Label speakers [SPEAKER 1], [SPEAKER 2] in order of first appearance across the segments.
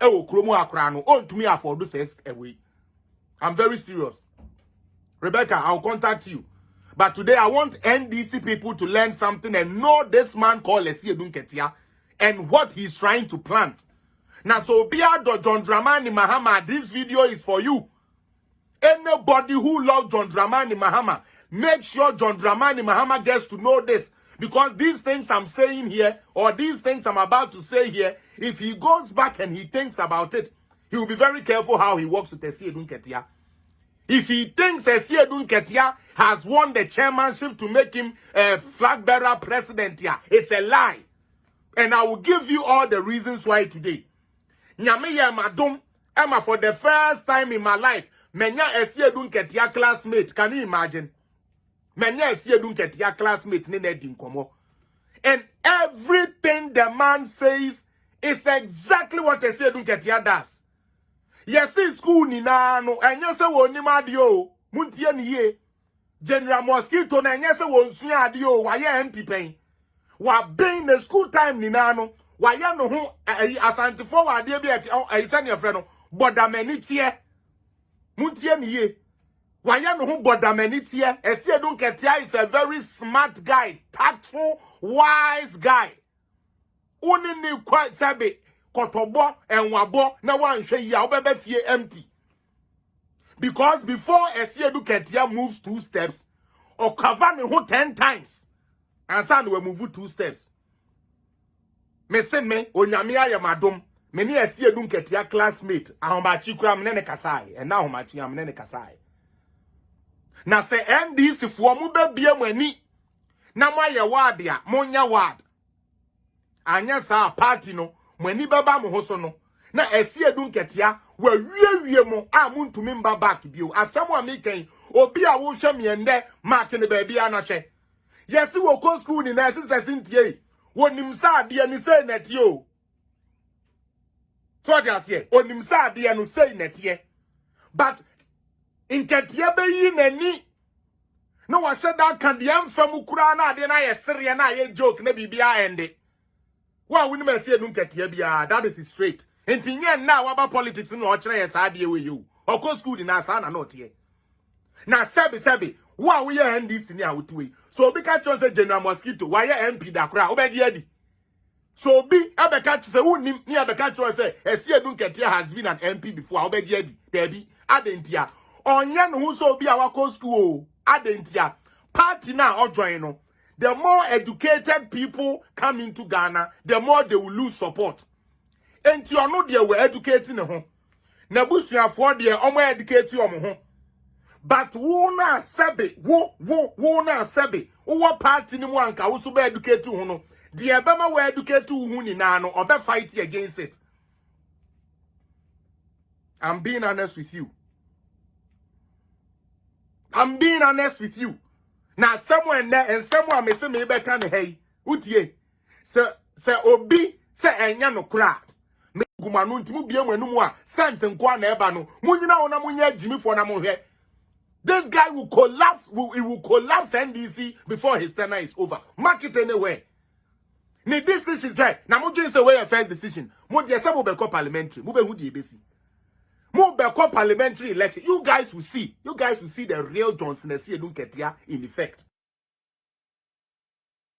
[SPEAKER 1] wo kromo akra no on to me afford this away. I'm very serious. Rebecca, I'll contact you. But today I want NDC people to learn something and know this man called Nketia and what he's trying to plant. Now, so Biado John Dramani Mahama, this video is for you. Anybody who loves John Dramani Mahama, make sure John Dramani Mahama gets to know this. Because these things I'm saying here, or these things I'm about to say here, if he goes back and he thinks about it, he will be very careful how he works with Nketia. If he thinks Nketia has won the chairmanship to make him a flag bearer president here, it's a lie. And I will give you all the reasons why today. Nyame madam, Emma, for the first time in my life, menya Nketia classmate. Can you imagine? Menya Nketia classmate ni na di nkomo. And everything the man says is exactly what Nketia does. Yes, in school ni na no, enye se wo ni madio, muntie ni ye. General Mosquito na enye se wo nsua adio, wa ye MP pen. Wa ben the school time ni na no, wa ye no ho asante fo wa ade bi e se ne frɛ no, bodamani tie. Muntie ni ye. Wa ye no ho bodamani tie. Nketia is a very smart guy, tactful, wise guy. Uni ni quite sabe kotobo enwabo na wanhwe yi a obebe fie empty. Because before Nketia moves 2 steps, or cover ne ho 10 times, and san we move 2 steps. Me se me onyame aye madom, me ne Nketia classmate, ahombachi kura me ne kasai, and na ahomachi am ne kasai. Na se NDC fo mu be bie mu ani, na mo aye ward ya, mo nya ward. Anya sa party no mwani baba mo ho so no na Nketia wa wie mo a muntumi mba back bio asemo a mekan obi a wo hwe me ende mark ne ba bia na hwe yesi wo ko school ni na sister Cynthia wonim sa ade ni say netie o so dia se onim sa ade no say netie but Nketia be yi nani no wa se da kan de amfam kura na ade na ye sere na ye joke na bibia ende. Wa wini me se Nketia bia, that is straight. Enti nye na waba politics no ochire ye sa de we you. Oko school di na sa na not here. Na sebi wa we ye NDC ni awutuwe. So obi ka cho se General Mosquito, wa ye MP da kra, obedi edi. So obi abeka cho se unim ni abeka cho se Nketia has been an MP before, obedi edi. Debi adentia. Onye no hu so obi awako school, adentia. Party na o join no. The more educated people come into Ghana, the more they will lose support. And you know they were educating them. Nebusuafo de omo educate you ho. But wo na sebe, wo na sebe. Wo party ni mu anka wo so be educate you no. The ebema we educate you hu ni na no, obe fight against it. I'm being honest with you. I'm being honest with you. Now someone there and someone may say me be kan hey utie se obi se enya no kra me gumanu ntimu bie mu anum a sent nko na eba no munyina wona munya jimi for na mo hwe. This guy will collapse, he will collapse NDC before his tenure is over. Mark it anywhere. Ni decision right na mo dwen say wey your first decision mo de say mo be parliamentary mo be hu de ebesi mo be parliamentary election. You guys will see the real Johnson Nketia in effect.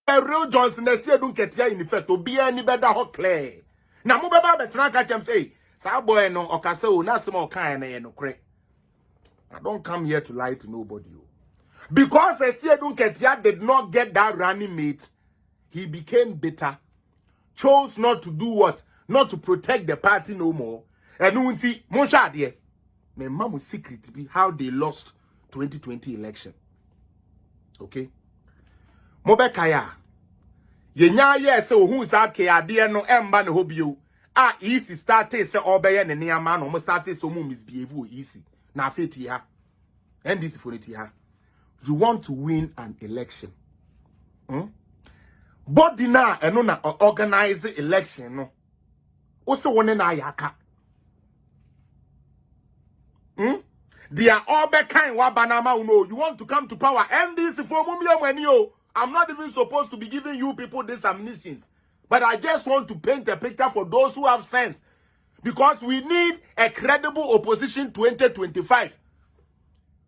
[SPEAKER 1] The real Johnson Nketia in effect. Obi any better hot clear. Na mo beba betra ka chem say, "Sa boy no okase o na sem o kan na no kre." I don't come here to lie to nobody. Because Nketia did not get that running mate, he became bitter. Chose not to do what? Not to protect the party no more. And unti monsha de me mamu secret be how they lost 2020 election. Okay? Mobekaya. Yenya ye se ohun sa ke ade no emba ne hobio. Ah easy started se obeye ne niama no mo started so mo misbehave easy. Na feti ha. And this for it ha. You want to win an election. Body na eno na organize election no. Ose wone na ayaka. They are all be kind wa banama uno. You want to come to power. And this for mumia. I'm not even supposed to be giving you people these ammunitions. But I just want to paint a picture for those who have sense. because we need a credible opposition 2025.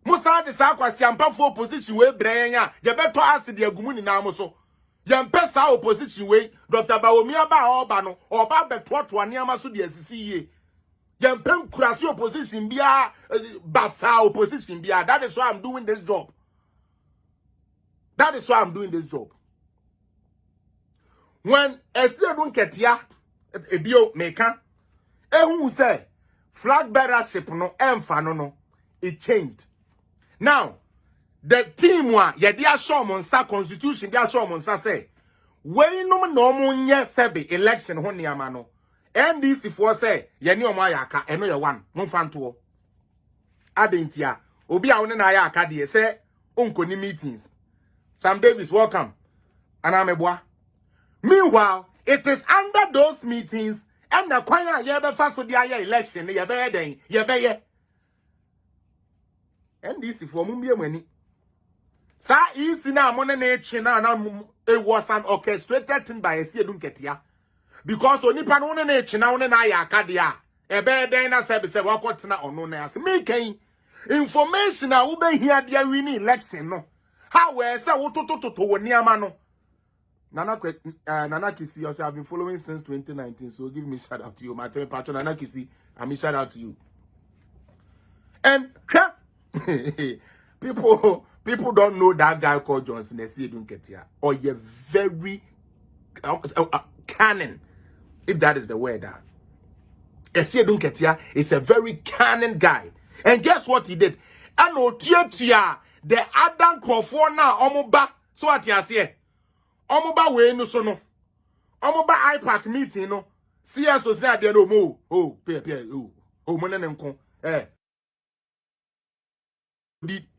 [SPEAKER 1] Musa de sa kwasi ampa for opposition we brenya ye beto aside agumu ni na so ye mpesa opposition we Dr. Baomi aba oba no oba beto aneama so de asisi ye mpem kurasi opposition bia basa opposition bia. That is why I'm doing this job. That is why I'm doing this job. When Nketia ebio meka ehun say flag bearership no emfa no it changed. Now the team wa ye dia show monsa constitution dia show monsa say we no nye sebe election ho niama no NDC for say ye ni omo ayaka eno ye one monfa nto adentia obi a woni na ayaka de say onkoni meetings. Sam Davis, welcome. Anameboa. Meanwhile, it is under those meetings and the choir yebefa so dia election yebe den yebe NDC for mumbie mani. Sa isi na amone na echi na it was an orchestrated thing by Nketia. Because onipa no na echi na one na ayaka dia ebe den na se be se wakotena ono na ase making information a wo be hia dia win election no. How we say wo to woni ama no. Nana Kisi, you I've been following since 2019, so give me shout out to you. My team patron Nana Kisi, I mean shout out to you. And people don't know that guy called Johnson Nketia, or you're very cunning, if that is the word. Nketia is a very cunning guy, and guess what he did? And Nketia, the Adam Crawford now omoba, so what you say? Omoba we no so no. Omoba IPAC meeting no. CS was there no mo. Oh, mo nko.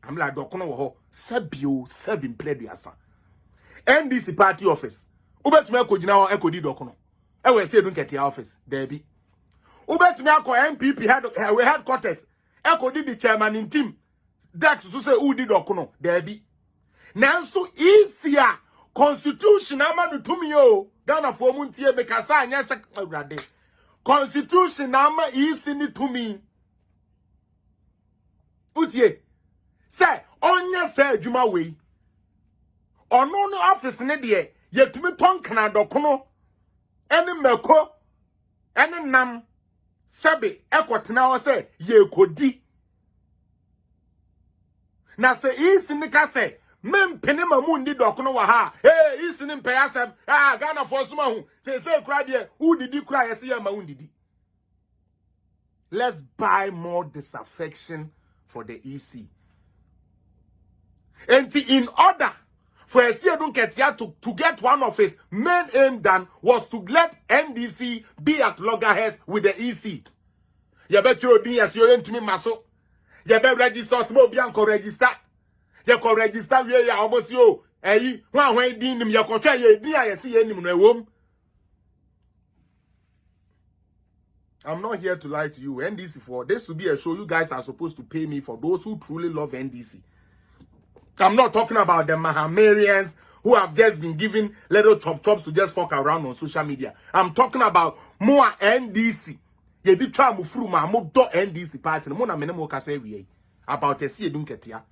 [SPEAKER 1] I'm like dokono wo ho. Sebin play asa. NDC party office. Ubetumi akogina ho ekodi dokono. E we say Nketia office. There be. Ubetumi akọ MPP headquarters. Ekodi the chairman in team. Dex so say udi dokono. There be. Nanso easier Constitution ama to me o Ghana for muntie bekasa anya sekawrade Constitution ama isi ni to me utie say onye say adwuma we ono no office ne de yetumi tonkana dokono ene meko ene nam sebe ekotena wo say ye kodi na say isi ni ka say men penema mundi dokono wa ha isini mpeyasem Ghana for suma hu say kra de udidi kra yesi ya ma undidi. Let's buy more disaffection for the EC. And in order for Nketia to get one of his main aim done was to let NDC be at loggerheads with the EC. You bet you be as you to me maso. You bet register small bianco register. You can register where you almost you. When din him, you can try your idea. I see any room. I'm not here to lie to you. NDC for this to be a show. You guys are supposed to pay me for those who truly love NDC. I'm not talking about the Mahamarians who have just been given little chops to just fuck around on social media. I'm talking about more NDC. You be trying to through my NDC party. Mona menemo kase we about a Nketia.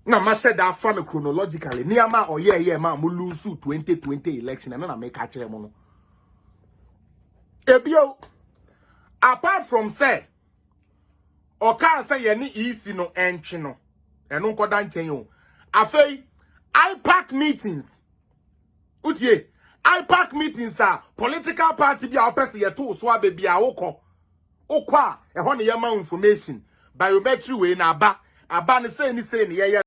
[SPEAKER 1] Now, I said that from chronologically. Niama or ma mo lose 2020 election and then I make a chair mono. Ebio, apart from say, or can't say any easy no enchino, and no kodan chenyo. Afe, IPAC meetings. Utie, IPAC meetings are political party be our person ye to so baby a oko. Okwa, e hon yama information. Biometry we na aba ne say ni